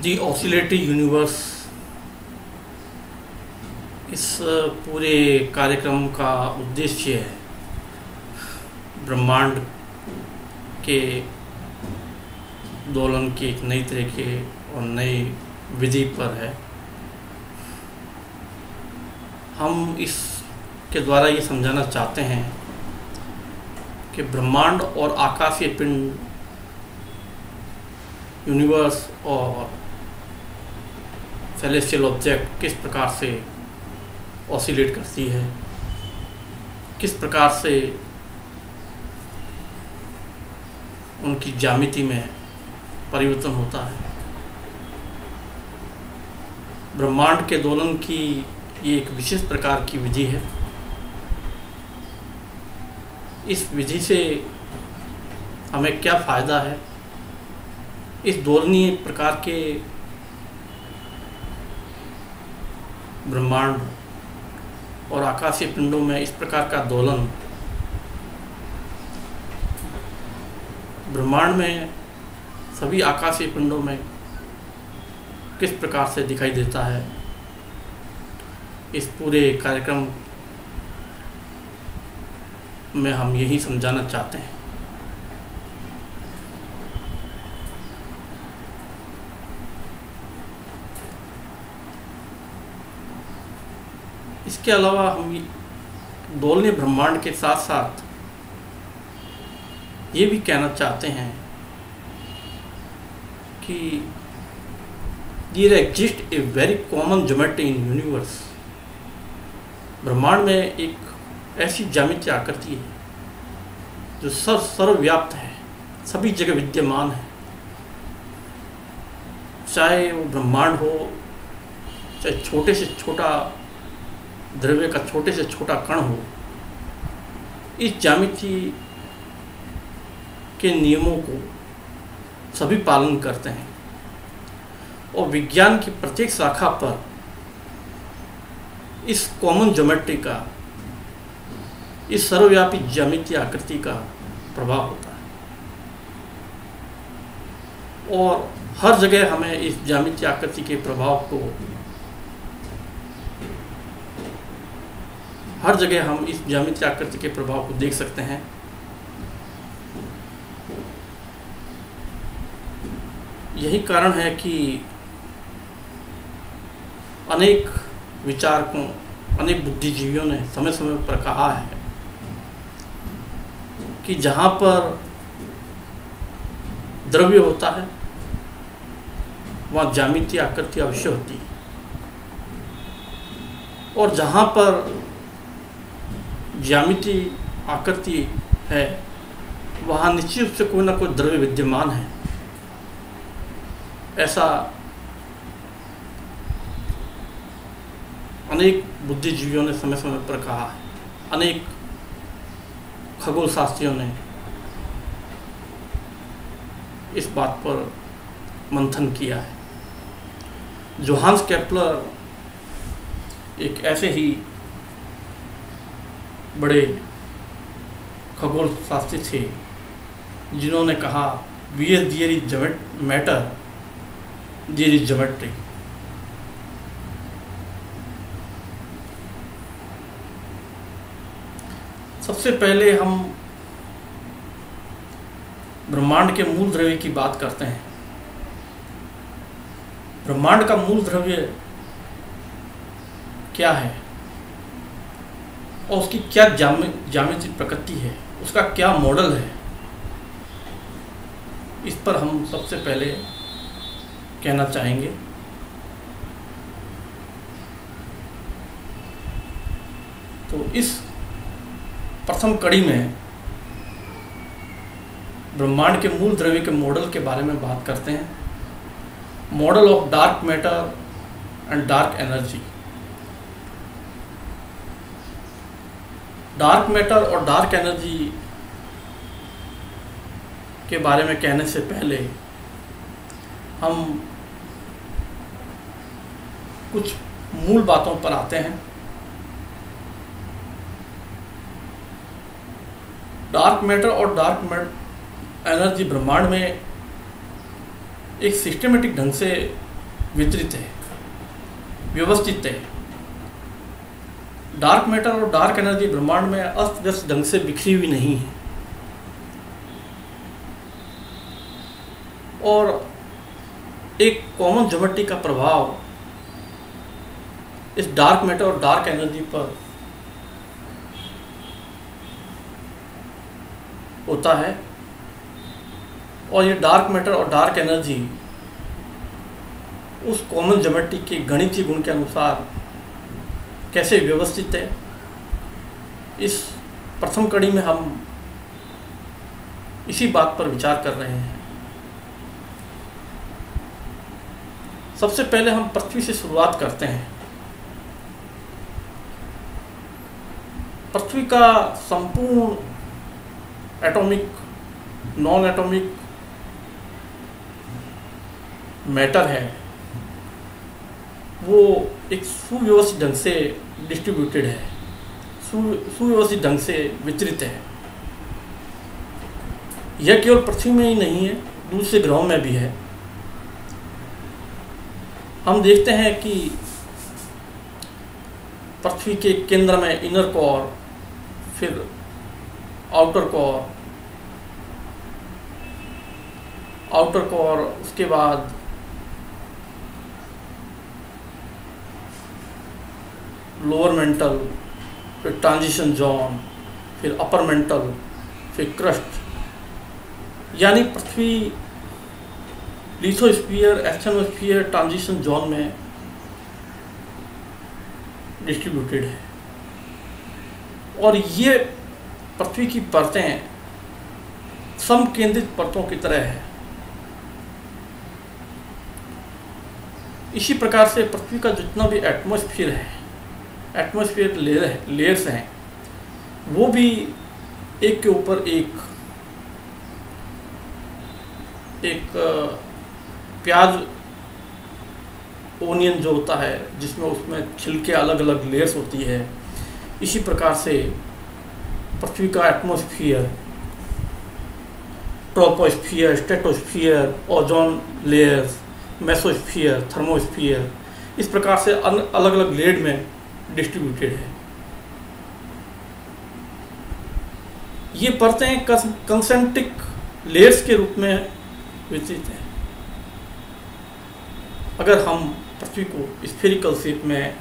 दी oscillatory universe, इस पूरे कार्यक्रम का उद्देश्य है ब्रह्मांड के दोलन की एक नई तरीके और नई विधि पर है। हम इसके द्वारा ये समझाना चाहते हैं कि ब्रह्मांड और आकाशीय पिंड, यूनिवर्स और सेलेस्टियल ऑब्जेक्ट किस प्रकार से ऑसिलेट करती है, किस प्रकार से उनकी ज्यामिति में परिवर्तन होता है। ब्रह्मांड के दोलन की ये एक विशेष प्रकार की विधि है। इस विधि से हमें क्या फ़ायदा है? इस दोलनीय प्रकार के ब्रह्मांड और आकाशीय पिंडों में इस प्रकार का दोलन ब्रह्मांड में सभी आकाशीय पिंडों में किस प्रकार से दिखाई देता है, इस पूरे कार्यक्रम में हम यही समझाना चाहते हैं। इसके अलावा हम दोलनीय ब्रह्मांड के साथ साथ ये भी कहना चाहते हैं कि there exist a very common geometry in universe. ब्रह्मांड में एक ऐसी ज्यामिति आकृति है जो सर्वव्याप्त है, सभी जगह विद्यमान है। चाहे वो ब्रह्मांड हो, चाहे छोटे से छोटा द्रव्य का छोटे से छोटा कण हो, इस ज्यामिति के नियमों को सभी पालन करते हैं और विज्ञान की प्रत्येक शाखा पर इस कॉमन ज्योमेट्री का, इस सर्वव्यापी ज्यामितीय आकृति का प्रभाव होता है और हर जगह हमें इस ज्यामितीय आकृति के प्रभाव को, हर जगह हम इस ज्यामितीय आकृति के प्रभाव को देख सकते हैं। यही कारण है कि अनेक विचारकों, अनेक बुद्धिजीवियों ने समय समय पर कहा है कि जहाँ पर द्रव्य होता है वहाँ ज्यामितीय आकृति अवश्य होती है और जहाँ पर ज्यामितीय आकृति है वहाँ निश्चित रूप से कोई ना कोई द्रव्य विद्यमान है। ऐसा अनेक बुद्धिजीवियों ने समय समय पर कहा है, अनेक खगोल शास्त्रियों ने इस बात पर मंथन किया है। जोहान्स केपलर एक ऐसे ही बड़े खगोल शास्त्री थे जिन्होंने कहा, "Where there is matter, there is geometry." सबसे पहले हम ब्रह्मांड के मूल द्रव्य की बात करते हैं। ब्रह्मांड का मूल द्रव्य क्या है और उसकी क्या ज्यामितीय प्रकृति है, उसका क्या मॉडल है, इस पर हम सबसे पहले कहना चाहेंगे। तो इस प्रथम कड़ी में ब्रह्मांड के मूल द्रव्य के मॉडल के बारे में बात करते हैं। Model of dark matter and dark energy. Dark matter और डार्क एनर्जी के बारे में कहने से पहले हम कुछ मूल बातों पर आते हैं। डार्क मैटर और डार्क एनर्जी ब्रह्मांड में एक सिस्टमेटिक ढंग से वितरित है, व्यवस्थित है। डार्क मैटर और डार्क एनर्जी ब्रह्मांड में अस्त व्यस्त ढंग से बिखरी हुई नहीं है, और एक कॉमन ज्योमेट्री का प्रभाव इस डार्क मैटर और डार्क एनर्जी पर होता है, और ये डार्क मैटर और डार्क एनर्जी उस कॉमन ज्योमेट्री के गणितीय गुण के अनुसार कैसे व्यवस्थित है, इस प्रथम कड़ी में हम इसी बात पर विचार कर रहे हैं। सबसे पहले हम पृथ्वी से शुरुआत करते हैं। पृथ्वी का संपूर्ण एटॉमिक, नॉन एटॉमिक मैटर है, वो एक सुव्यवस्थित ढंग से डिस्ट्रीब्यूटेड है, सुव्यवस्थित ढंग से वितरित है। यह केवल पृथ्वी में ही नहीं है, दूसरे ग्रहों में भी है। हम देखते हैं कि पृथ्वी के केंद्र में इनर कोर, फिर आउटर कोर, उसके बाद लोअर मेंटल, फिर ट्रांजिशन जोन, फिर अपर मेंटल, फिर क्रस्ट, यानी पृथ्वी लिथोस्फीयर, एक्सोनोस्फीयर, ट्रांजिशन जोन में डिस्ट्रीब्यूटेड है। और ये पृथ्वी की परतें समकेंद्रित परतों की तरह है। इसी प्रकार से पृथ्वी का जितना भी एटमॉस्फेयर है, एटमॉस्फेयर लेयर्स हैं, वो भी एक के ऊपर एक प्याज ओनियन जो होता है, जिसमें उसमें छिलके अलग अलग लेयर्स होती है, इसी प्रकार से पृथ्वी का atmosphere, troposphere, stratosphere, ozone layers, mesosphere, thermosphere, इस प्रकार से अलग अलग लेयर में डिस्ट्रीब्यूटेड है। ये परतें कंसेंट्रिक लेयर्स के रूप में विस्तृत हैं। अगर हम पृथ्वी को स्फेरिकल शेप में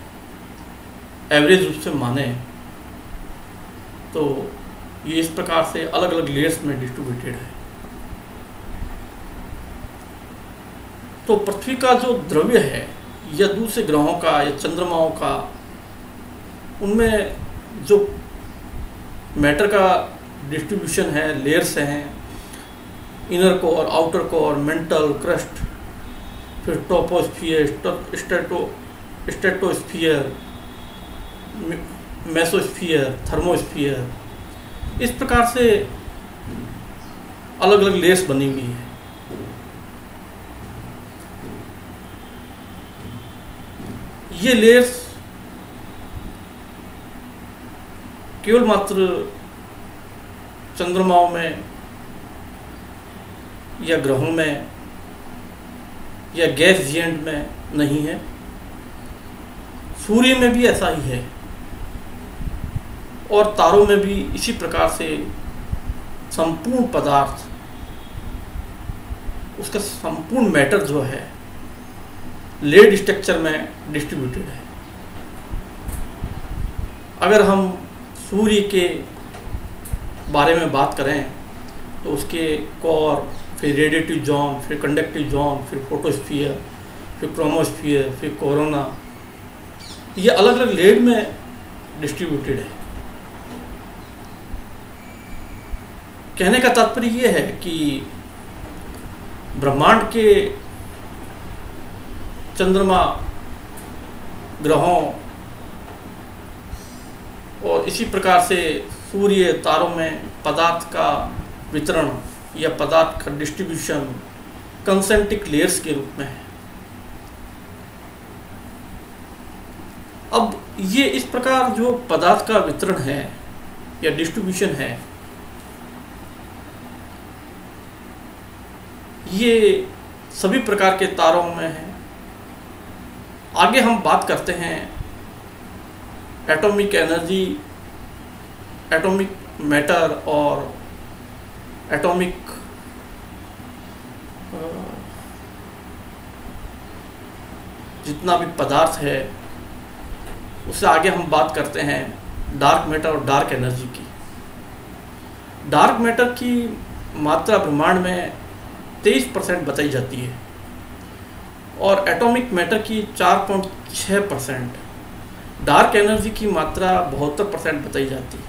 एवरेज रूप से माने तो ये इस प्रकार से अलग अलग लेयर्स में डिस्ट्रीब्यूटेड है। तो पृथ्वी का जो द्रव्य है, या दूसरे ग्रहों का या चंद्रमाओं का, उनमें जो मैटर का डिस्ट्रीब्यूशन है, लेयर्स हैं, inner core, outer core, mental, crust, फिर ट्रोपोस्फीयर, स्ट्रेटोस्फीयर, मेसोस्फीयर, थर्मोस्फीयर, इस प्रकार से अलग अलग लेयर्स बनी हुई है। ये लेयर्स केवल मात्र चंद्रमाओं में या ग्रहों में या गैस जिएंट में नहीं है, सूर्य में भी ऐसा ही है, और तारों में भी इसी प्रकार से संपूर्ण पदार्थ, उसका संपूर्ण मैटर जो है लेड स्ट्रक्चर में डिस्ट्रीब्यूटेड है। अगर हम सूर्य के बारे में बात करें तो उसके कोर, फिर रेडिएटिव जोन, फिर कंडक्टिव जोन, फिर फोटोस्फीयर, फिर क्रोमोस्फीयर, फिर कोरोना, ये अलग अलग लेयर में डिस्ट्रीब्यूटेड है। कहने का तात्पर्य यह है कि ब्रह्मांड के चंद्रमा, ग्रहों और इसी प्रकार से सूर्य, तारों में पदार्थ का वितरण या पदार्थ का डिस्ट्रीब्यूशन कंसेंट्रिक लेयर्स के रूप में है। अब ये इस प्रकार जो पदार्थ का वितरण है या डिस्ट्रीब्यूशन है, ये सभी प्रकार के तारों में है, आगे हम बात करते हैं एटॉमिक एनर्जी, एटॉमिक मैटर और एटॉमिक जितना भी पदार्थ है, उससे आगे हम बात करते हैं डार्क मैटर और डार्क एनर्जी की। डार्क मैटर की मात्रा ब्रह्मांड में 23% बताई जाती है और एटॉमिक मैटर की 4.6%। डार्क एनर्जी की मात्रा 72% बताई जाती है।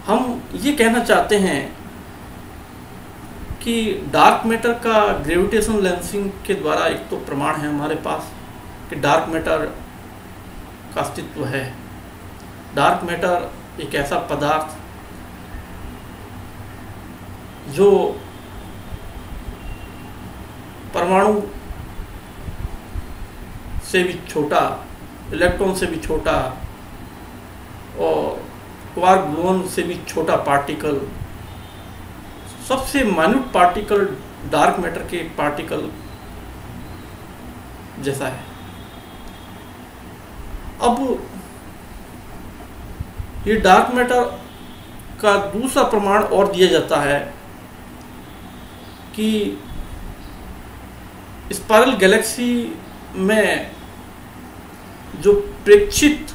हम ये कहना चाहते हैं कि डार्क मैटर का ग्रेविटेशन लेंसिंग के द्वारा एक तो प्रमाण है हमारे पास कि डार्क मैटर का अस्तित्व है। डार्क मैटर एक ऐसा पदार्थ जो परमाणु से भी छोटा, इलेक्ट्रॉन से भी छोटा और क्वार्क ग्लूऑन से भी छोटा पार्टिकल, सबसे माइन्यूट पार्टिकल डार्क मैटर के पार्टिकल जैसा है। अब ये डार्क मैटर का दूसरा प्रमाण और दिया जाता है कि स्पाइरल गैलेक्सी में जो प्रेक्षित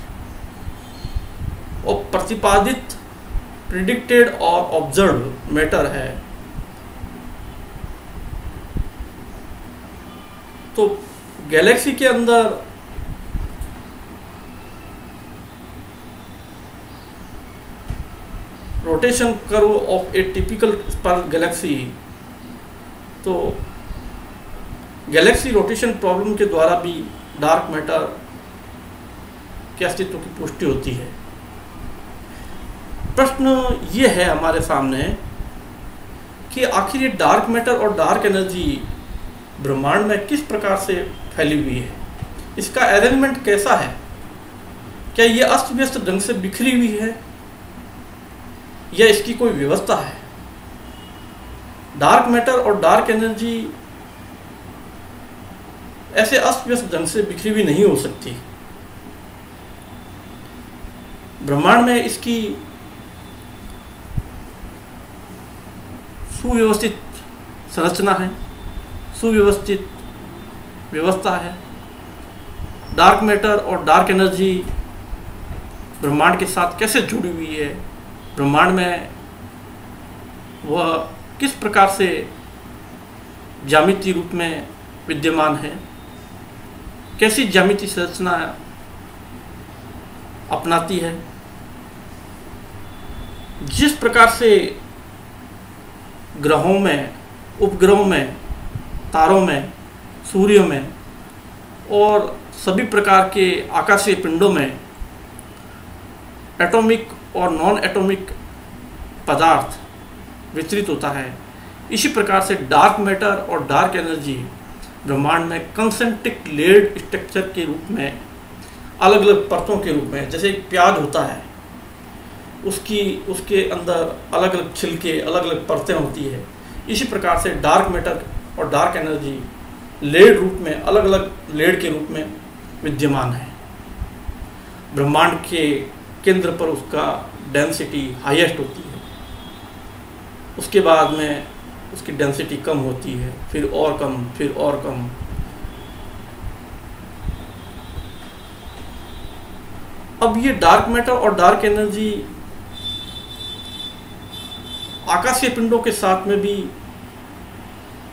और प्रतिपादित, प्रिडिक्टेड और ऑब्जर्व मैटर है, तो गैलेक्सी के अंदर rotation curve of A typical spiral Galaxy, तो गैलेक्सी रोटेशन प्रॉब्लम के द्वारा भी डार्क मैटर के अस्तित्व की पुष्टि होती है। प्रश्न ये है हमारे सामने कि आखिर ये डार्क मैटर और डार्क एनर्जी ब्रह्मांड में किस प्रकार से फैली हुई है, इसका अरेंजमेंट कैसा है, क्या ये अस्त व्यस्त ढंग से बिखरी हुई है या इसकी कोई व्यवस्था है। डार्क मैटर और डार्क एनर्जी ऐसे अस्त व्यस्त ढंग से बिखरी हुई नहीं हो सकती। ब्रह्मांड में इसकी सुव्यवस्थित संरचना है, सुव्यवस्थित व्यवस्था है। डार्क मैटर और डार्क एनर्जी ब्रह्मांड के साथ कैसे जुड़ी हुई है, ब्रह्मांड में वह किस प्रकार से ज्यामितीय रूप में विद्यमान है, कैसी ज्यामितीय संरचना अपनाती है, जिस प्रकार से ग्रहों में, उपग्रहों में, तारों में, सूर्य में और सभी प्रकार के आकाशीय पिंडों में एटॉमिक और नॉन एटॉमिक पदार्थ वितरित होता है, इसी प्रकार से डार्क मैटर और डार्क एनर्जी ब्रह्मांड में कंसेंट्रिक लेयर्ड स्ट्रक्चर के रूप में, अलग अलग परतों के रूप में, जैसे एक प्याज होता है उसके अंदर अलग अलग छिलके, अलग अलग परतें होती है, इसी प्रकार से डार्क मैटर और डार्क एनर्जी लेयर्ड रूप में, अलग अलग लेयर्ड के रूप में विद्यमान है। ब्रह्मांड के केंद्र पर उसका डेंसिटी हाईएस्ट होती है, उसके बाद में उसकी डेंसिटी कम होती है, फिर और कम, फिर और कम। अब ये डार्क मैटर और डार्क एनर्जी आकाशीय पिंडों के साथ में भी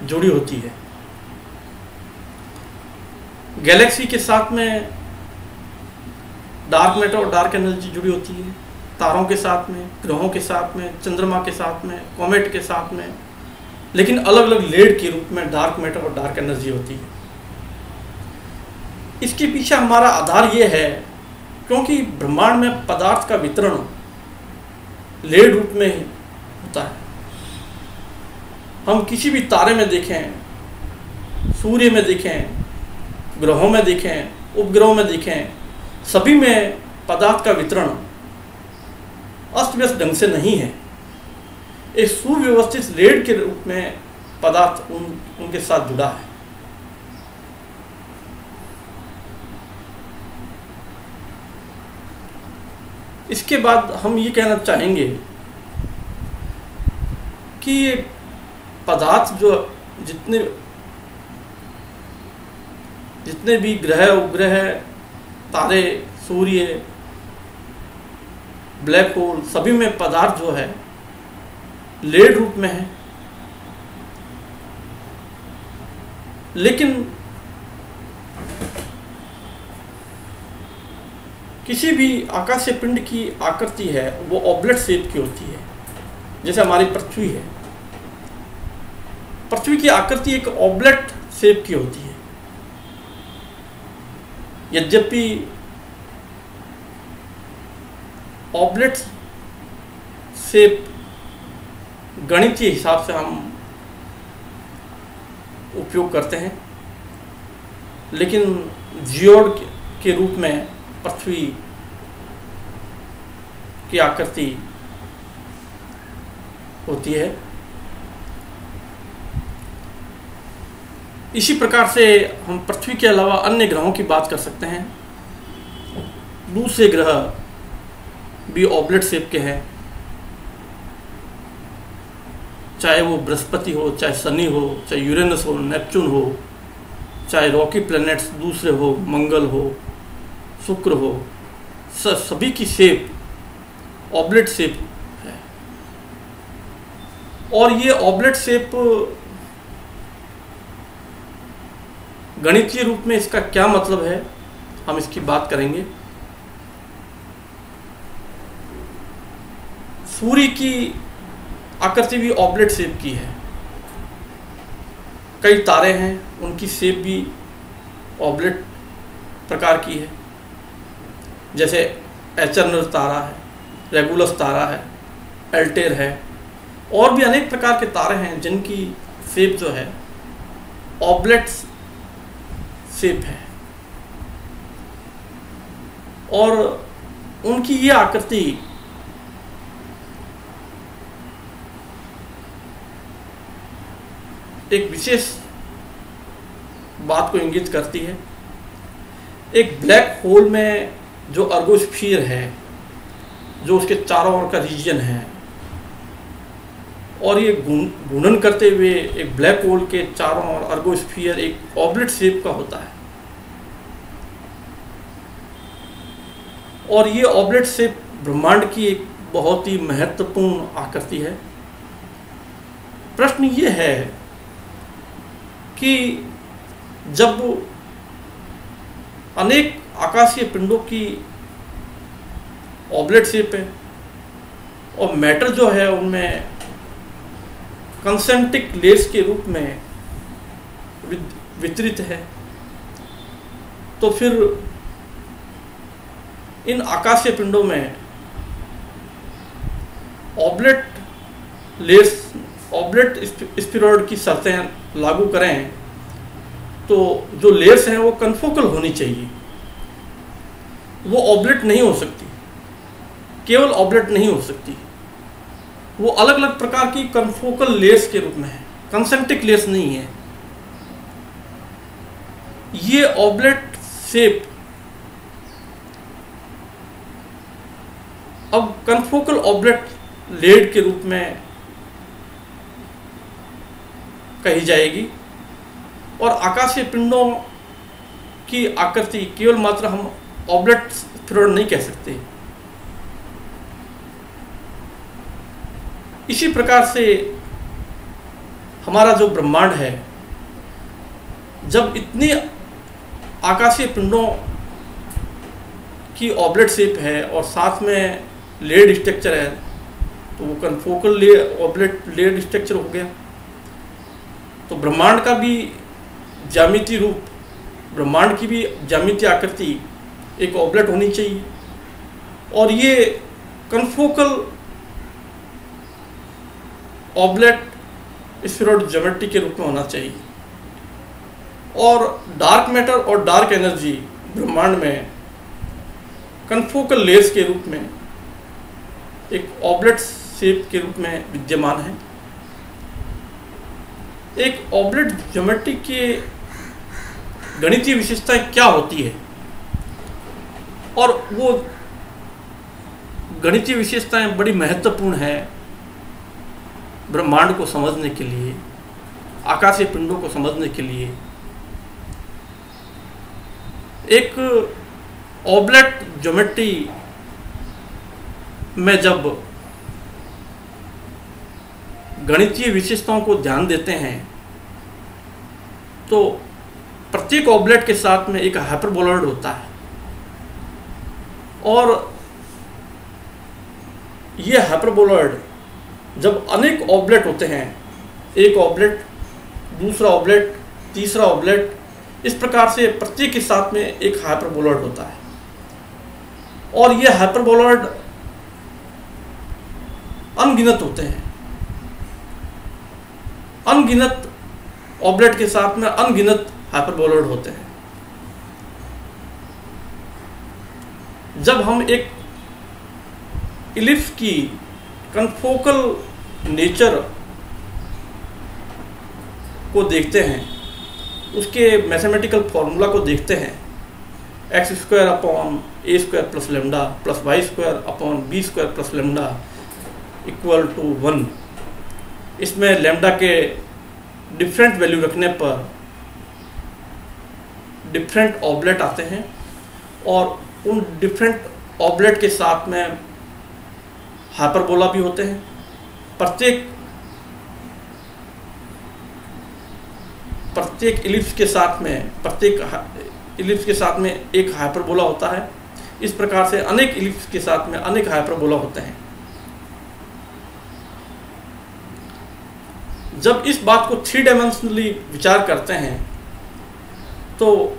जुड़ी होती है। गैलेक्सी के साथ में डार्क मैटर और डार्क एनर्जी जुड़ी होती है, तारों के साथ में, ग्रहों के साथ में, चंद्रमा के साथ में, कॉमेट के साथ में, लेकिन अलग अलग लेयर्ड के रूप में डार्क मैटर और डार्क एनर्जी होती है। इसके पीछे हमारा आधार ये है क्योंकि ब्रह्मांड में पदार्थ का वितरण लेयर्ड रूप में होता है। हम किसी भी तारे में देखें, सूर्य में देखें, ग्रहों में देखें, उपग्रहों में देखें, सभी में पदार्थ का वितरण अस्त व्यस्त ढंग से नहीं है। एक सुव्यवस्थित लेयर्ड के रूप में पदार्थ उनके साथ जुड़ा है। इसके बाद हम ये कहना चाहेंगे कि ये पदार्थ जो जितने जितने भी ग्रह उपग्रह, तारे, सूर्य, ब्लैक होल, सभी में पदार्थ जो है लेड रूप में है। लेकिन किसी भी आकाशीय पिंड की आकृति है वो ऑब्लेट शेप की होती है। जैसे हमारी पृथ्वी है, पृथ्वी की आकृति एक ऑब्लेट शेप की होती है। यद्यपि ऑब्लेट शेप गणितीय हिसाब से हम उपयोग करते हैं, लेकिन जियोड के रूप में पृथ्वी की आकृति होती है। इसी प्रकार से हम पृथ्वी के अलावा अन्य ग्रहों की बात कर सकते हैं। दूसरे ग्रह भी ऑब्लेट शेप के हैं, चाहे वो बृहस्पति हो, चाहे शनि हो, चाहे यूरेनस हो, नेपच्यून हो, चाहे रॉकी प्लैनेट्स दूसरे हो, मंगल हो, शुक्र हो, सभी की शेप ऑब्लेट शेप है। और ये ऑब्लेट शेप गणितीय रूप में इसका क्या मतलब है, हम इसकी बात करेंगे। सूर्य की आकृति भी ऑब्लेट शेप की है। कई तारे हैं, उनकी शेप भी ऑब्लेट प्रकार की है। जैसे एचर्नल तारा है, रेगुलस तारा है, एल्टेर है, और भी अनेक प्रकार के तारे हैं जिनकी शेप जो है ऑब्लेट शेप है। और उनकी ये आकृति एक विशेष बात को इंगित करती है। एक ब्लैक होल में जो अर्गोस्फीयर है, जो उसके चारों ओर का रीजन है, और ये घूर्णन करते हुए एक ब्लैक होल के चारों ओर अर्गोस्फीयर एक ऑब्लेट शेप का होता है। और ये ऑब्लेट शेप ब्रह्मांड की एक बहुत ही महत्वपूर्ण आकृति है। प्रश्न ये है कि जब अनेक आकाशीय पिंडों की ऑब्लेट शेप है और मैटर जो है उनमें कंसेंट्रिक लेयर्स के रूप में वितरित है, तो फिर इन आकाशीय पिंडों में ऑब्लेट लेयर्स, ऑब्लेट स्फीरॉइड की शर्तें लागू करें तो जो लेयर्स हैं वो कन्फोकल होनी चाहिए। वो ऑब्लेट नहीं हो सकती, केवल ऑब्लेट नहीं हो सकती, वो अलग अलग प्रकार की कन्फोकल लेयर्स के रूप में है, कंसेंट्रिक लेयर्स नहीं है। ये ऑब्लेट शेप अब कन्फोकल ऑब्लेट लेड के रूप में कही जाएगी। और आकाशीय पिंडों की आकृति केवल मात्र हम ऑब्लेट स्फीरॉइड नहीं कह सकते। इसी प्रकार से हमारा जो ब्रह्मांड है, जब इतनी आकाशीय पिंडों की ऑब्लेट शेप है और साथ में लेड स्ट्रक्चर है, तो वो कन्फोकल ऑब्लेट लेड स्ट्रक्चर हो गया। तो ब्रह्मांड का भी ज्यामितीय रूप, ब्रह्मांड की भी ज्यामितीय आकृति एक ऑब्लेट होनी चाहिए, और ये कन्फोकल ऑब्लेट स्फीरॉइड ज्योमेट्री के रूप में होना चाहिए। और डार्क मैटर और डार्क एनर्जी ब्रह्मांड में कन्फोकल लेयर्स के रूप में एक ऑब्लेट शेप के रूप में विद्यमान है। एक ऑब्लेट ज्योमेट्री के गणितीय विशेषताएं क्या होती है और वो गणितीय विशेषताएं बड़ी महत्वपूर्ण है ब्रह्मांड को समझने के लिए, आकाशीय पिंडों को समझने के लिए। एक ऑब्लेट ज्योमेट्री में जब गणितीय विशेषताओं को ध्यान देते हैं तो प्रत्येक ऑब्लेट के साथ में एक हाइपरबोलॉइड होता है, और ये हाइपरबोलॉइड जब अनेक ऑब्लेट होते हैं, एक ऑब्लेट, दूसरा ऑब्लेट, तीसरा ऑब्लेट, इस प्रकार से प्रत्येक के साथ में एक हाइपरबोलॉइड होता है। और ये हाइपरबोलॉइड अनगिनत होते हैं। अनगिनत ऑब्लेट के साथ में अनगिनत हाइपरबोलॉइड होते हैं। जब हम एक इलिप्स की कनफोकल नेचर को देखते हैं, उसके मैथमेटिकल फॉर्मूला को देखते हैं, X square upon A square plus lambda plus Y square upon B square plus lambda equal to 1। इसमें लेमडा के डिफरेंट वैल्यू रखने पर डिफरेंट ऑब्लेट आते हैं, और उन डिफरेंट ऑब्लेट के साथ में हाइपरबोला भी होते हैं। प्रत्येक इलिप्स के साथ में एक हाइपरबोला होता है। इस प्रकार से अनेक इलिप्स के साथ में अनेक हाइपरबोला होते हैं। जब इस बात को 3 डायमेंशनली विचार करते हैं तो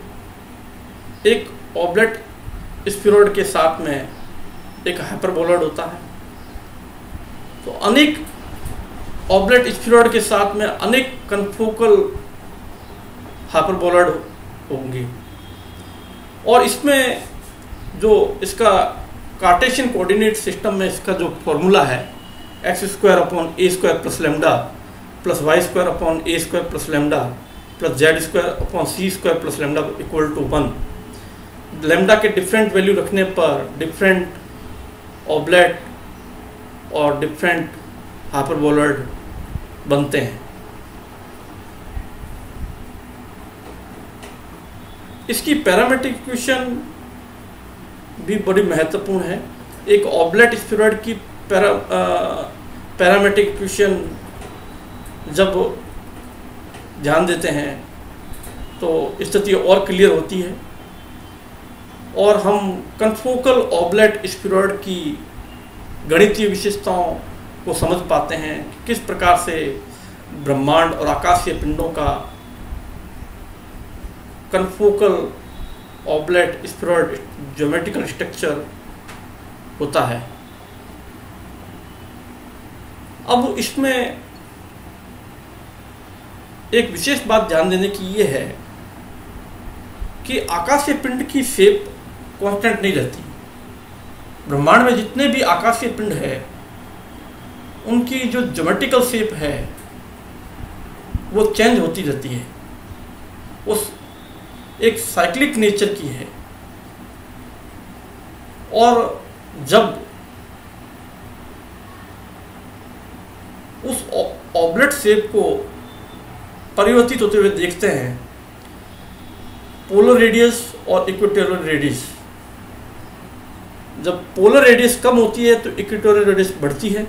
एक ऑब्लेट स्फीरॉइड के साथ में एक हाइपरबोलॉइड होता है, तो अनेक ऑब्लेट स्फीरॉइड के साथ में अनेक कनफोकल हाइपरबोलॉइड होंगे। और इसमें जो इसका कार्टेशियन कोऑर्डिनेट सिस्टम में इसका जो फॉर्मूला है, X square upon A square plus lambda plus Y square upon A square plus lambda plus Z square upon C square plus lambda equal to 1। Lambda के डिफरेंट वैल्यू रखने पर different oblate और different hyperboloid बनते हैं। इसकी parametric equation भी बड़ी महत्वपूर्ण है। एक ऑब्लेट स्फीरॉइड की पैरामेट्रिक इक्वेशन जब ध्यान देते हैं तो स्थिति और क्लियर होती है, और हम कनफोकल ऑब्लेट स्फीरॉइड की गणितीय विशेषताओं को समझ पाते हैं कि किस प्रकार से ब्रह्मांड और आकाशीय पिंडों का कनफोकल ऑब्लेट स्फीरॉइड ज्योमेट्रिकल स्ट्रक्चर होता है। अब इसमें एक विशेष बात ध्यान देने की ये है कि आकाशीय पिंड की शेप कांस्टेंट नहीं रहती। ब्रह्मांड में जितने भी आकाशीय पिंड है उनकी जो ज्योमेट्रिकल शेप है वो चेंज होती रहती है, उस एक साइक्लिक नेचर की है। और जब उस ऑब्लेट शेप को परिवर्तित होते हुए देखते हैं, पोलर रेडियस और इक्वेटोरियल रेडियस, जब पोलर रेडियस कम होती है तो इक्वेटोरियल रेडियस बढ़ती है,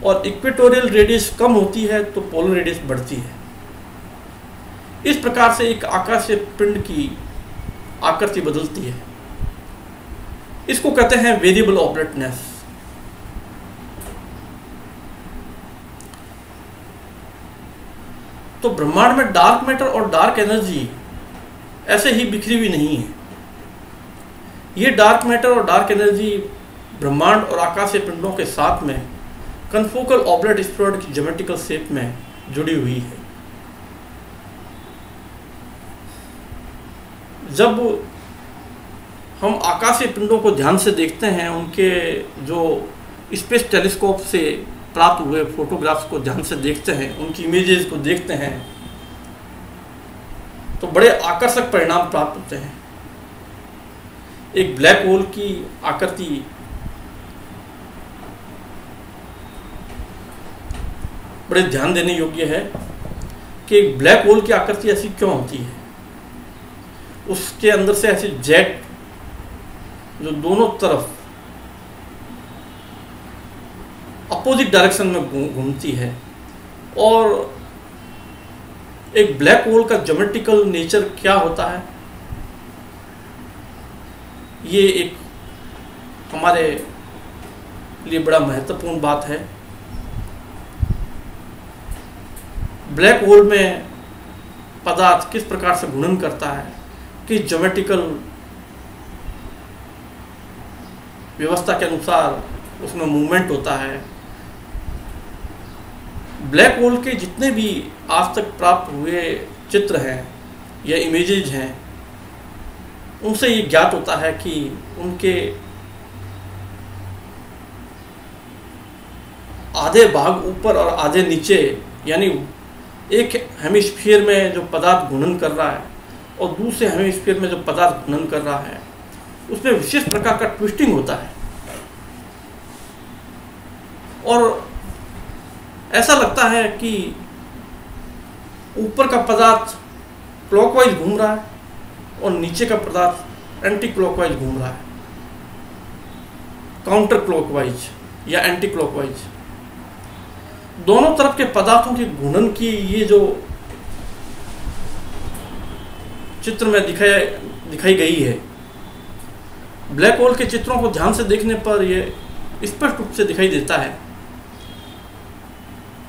और इक्वेटोरियल रेडियस कम होती है तो पोलर रेडियस बढ़ती है। इस प्रकार से एक आकाशीय पिंड की आकृति बदलती है। इसको कहते हैं वेरिएबल ऑब्लेटनेस। तो ब्रह्मांड में डार्क मैटर और डार्क एनर्जी ऐसे ही बिखरी हुई नहीं है। ये डार्क मैटर और डार्क एनर्जी ब्रह्मांड और आकाशीय पिंडों के साथ में कनफोकल ऑब्लेट स्फीरॉइड की ज्योमेट्रिकल शेप में जुड़ी हुई है। जब हम आकाशीय पिंडों को ध्यान से देखते हैं, उनके जो स्पेस टेलीस्कोप से प्राप्त हुए फोटोग्राफ्स को ध्यान से देखते हैं, उनकी इमेजेस को देखते हैं, तो बड़े आकर्षक परिणाम प्राप्त होते हैं। एक ब्लैक होल की आकृति बड़े ध्यान देने योग्य है कि एक ब्लैक होल की आकृति ऐसी क्यों होती है। उसके अंदर से ऐसे जेट जो दोनों तरफ अपोजिट डायरेक्शन में घूमती है, और एक ब्लैक होल का ज्योमेट्रिकल नेचर क्या होता है, ये एक हमारे लिए बड़ा महत्वपूर्ण बात है। ब्लैक होल में पदार्थ किस प्रकार से घूर्णन करता है, किस ज्योमेट्रिकल व्यवस्था के अनुसार उसमें मूवमेंट होता है। ब्लैक होल के जितने भी आज तक प्राप्त हुए चित्र हैं या इमेजेज हैं, उनसे ये ज्ञात होता है कि उनके आधे भाग ऊपर और आधे नीचे, यानी एक हेमिस्फीयर में जो पदार्थ घूर्णन कर रहा है और दूसरे हेमिस्फीयर में जो पदार्थ घूर्णन कर रहा है, उसमें विशेष प्रकार का ट्विस्टिंग होता है, और ऐसा लगता है कि ऊपर का पदार्थ क्लॉकवाइज घूम रहा है और नीचे का पदार्थ एंटी क्लॉकवाइज घूम रहा है, काउंटर क्लॉकवाइज या एंटी क्लॉकवाइज। दोनों तरफ के पदार्थों की घूर्णन की ये जो चित्र में दिखाई गई है, ब्लैक होल के चित्रों को ध्यान से देखने पर यह स्पष्ट रूप से दिखाई देता है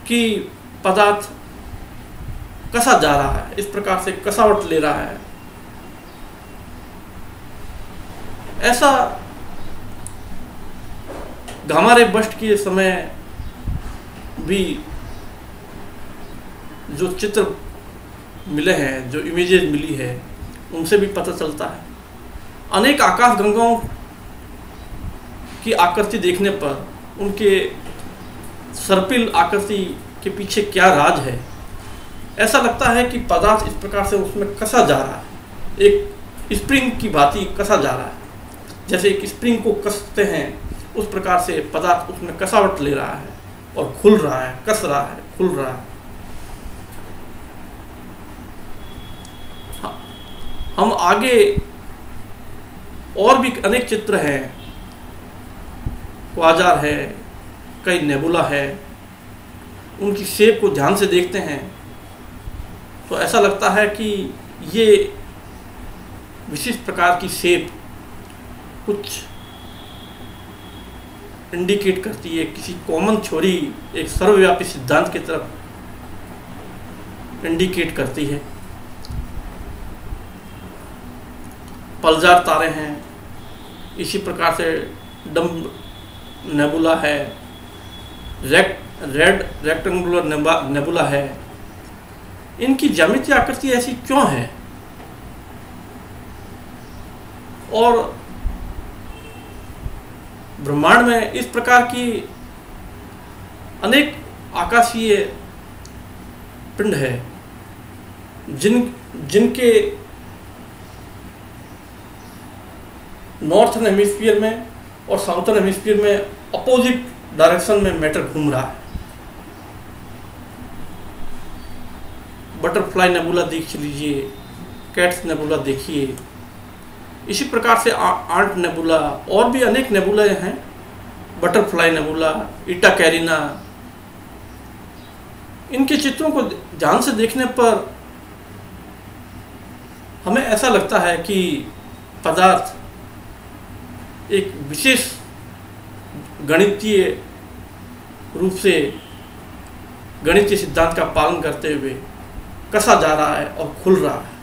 कि पदार्थ कसा जा रहा है, इस प्रकार से कसावट ले रहा है। ऐसा गामा रे बर्स्ट के समय भी जो चित्र मिले हैं, जो इमेजेस मिली है, उनसे भी पता चलता है। अनेक आकाश गंगाओं की आकृति देखने पर उनके सर्पिल आकृति के पीछे क्या राज है, ऐसा लगता है कि पदार्थ इस प्रकार से उसमें कसा जा रहा है, एक स्प्रिंग की भांति कसा जा रहा है। जैसे एक स्प्रिंग को कसते हैं, उस प्रकार से पदार्थ उसमें कसावट ले रहा है और खुल रहा है, कस रहा है, खुल रहा है। हम आगे और भी अनेक चित्र हैं, क्वाजार है, कई नेबुला है, उनकी शेप को ध्यान से देखते हैं तो ऐसा लगता है कि ये विशिष्ट प्रकार की शेप कुछ इंडिकेट करती है किसी कॉमन थ्योरी, एक सर्वव्यापी सिद्धांत की तरफ इंडिकेट करती है। पल्जार तारे हैं, इसी प्रकार से डम्ब नेबुला है, रेड रेक्टेंगुलर नेबुला है। इनकी ज्यामितीय आकृति ऐसी क्यों है, और ब्रह्मांड में इस प्रकार की अनेक आकाशीय पिंड है जिनके नॉर्थर्न हेमिस्फीयर में और साउथर्न हेमिस्फीयर में अपोजिट डायरेक्शन में मैटर घूम रहा है। बटरफ्लाई नेबुला देख लीजिए, कैट्स नेबुला देखिए, इसी प्रकार से आंट नेबुला और भी अनेक नेबुला हैं, बटरफ्लाई नेबुला, ईटा कैरिना। इनके चित्रों को ध्यान से देखने पर हमें ऐसा लगता है कि पदार्थ एक विशेष गणितीय रूप से गणितीय सिद्धांत का पालन करते हुए कसा जा रहा है और खुल रहा है।